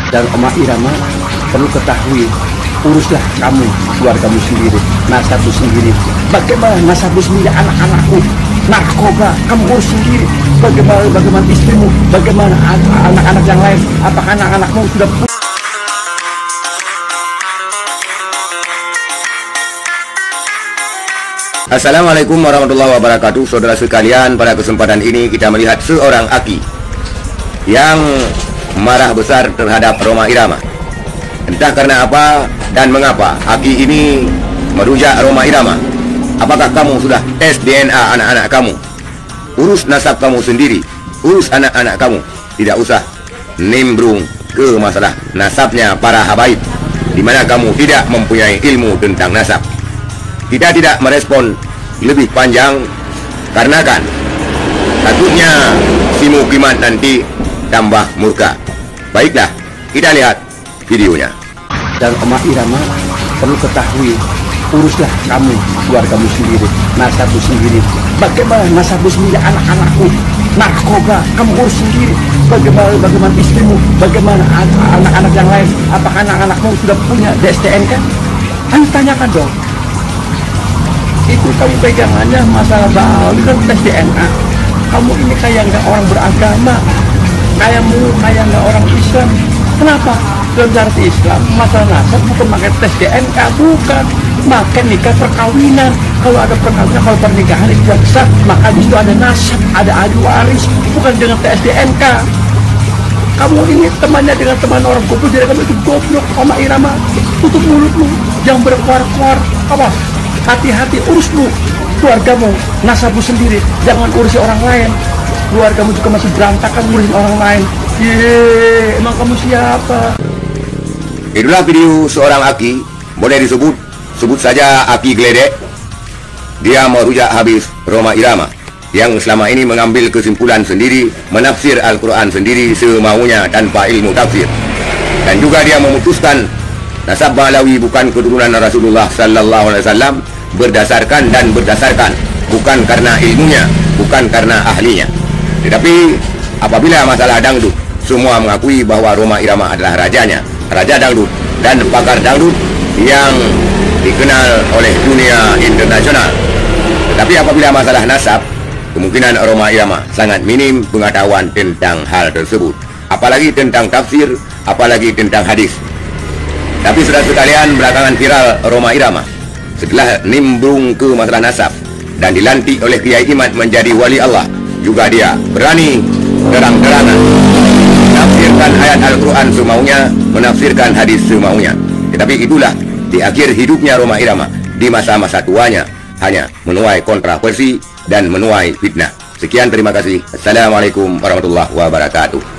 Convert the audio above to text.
Dan Oma Irama perlu ketahui, uruslah kamu, keluargamu sendiri, nasabmu sendiri. Bagaimana nasabmu sendiri, anak-anakku, narkoba, kamu urus sendiri. Bagaimana istrimu, bagaimana anak-anak yang lain, apakah anak-anakmu sudah Assalamualaikum warahmatullahi wabarakatuh. Saudara sekalian, pada kesempatan ini kita melihat seorang aki yang marah besar terhadap Rhoma Irama. Entah karena apa dan mengapa aki ini merujak Rhoma Irama. Apakah kamu sudah tes DNA anak-anak kamu? Urus nasab kamu sendiri, urus anak-anak kamu. Tidak usah nimbrung ke masalah nasabnya para habaib, di mana kamu tidak mempunyai ilmu tentang nasab. Kita tidak merespon lebih panjang karena kan takutnya si mukimat nanti tambah murka. Baiklah, kita lihat videonya. Dan Oma Irama perlu ketahui, uruslah kamu, keluargamu sendiri, nasabmu sendiri. Bagaimana nasabmu sendiri, anak-anakku, narkoba, kamu urus sendiri. Bagaimana istrimu, bagaimana anak-anak yang lain, apakah anak-anakmu sudah punya STNK? Ayo tanyakan dong. Itu kamu pegangannya masalah Bali kan tes DNA. Kamu ini kayak nggak orang beragama, kayak nggak orang Islam. Kenapa? Dalam syariat Islam masalah nasab bukan pakai tes DNA, bukan pakai nikah perkawinan. Kalau ada perkawinan, kalau pernikahan itu yang sah, maka di situ ada nasab, ada ahli waris, bukan dengan tes DNA. Kamu ini temannya dengan teman orang goblok, jadi kamu itu goblok. Oma Irama, tutup mulutmu, jangan berkuar-kuar. Awas, hati-hati, urusmu, keluargamu, nasabmu sendiri, jangan urusi orang lain. Keluargamu juga masih berantakan, ngurusin orang lain. Yeay, emang kamu siapa? Itulah video seorang aki, boleh sebut saja aki geledek. Dia merujak habis Rhoma Irama yang selama ini mengambil kesimpulan sendiri, menafsir Al-Quran sendiri semaunya tanpa ilmu tafsir. Dan juga dia memutuskan nasab Balawi bukan keturunan Rasulullah Sallallahu Alaihi Wasallam berdasarkan bukan karena ilmunya, bukan karena ahlinya. Tetapi apabila masalah dangdut, semua mengakui bahwa Rhoma Irama adalah rajanya, raja dangdut dan pakar dangdut yang dikenal oleh dunia internasional. Tetapi apabila masalah nasab, kemungkinan Rhoma Irama sangat minim pengetahuan tentang hal tersebut, apalagi tentang tafsir, apalagi tentang hadis. Tapi saudara sekalian, belakangan viral Rhoma Irama setelah nimbrung ke masalah nasab dan dilantik oleh Kiai Imad menjadi wali Allah, juga dia berani terang-terangan menafsirkan ayat Al-Quran semaunya, menafsirkan hadis semaunya. Tetapi itulah di akhir hidupnya Rhoma Irama, di masa-masa tuanya hanya menuai kontroversi dan menuai fitnah. Sekian, terima kasih. Assalamualaikum warahmatullahi wabarakatuh.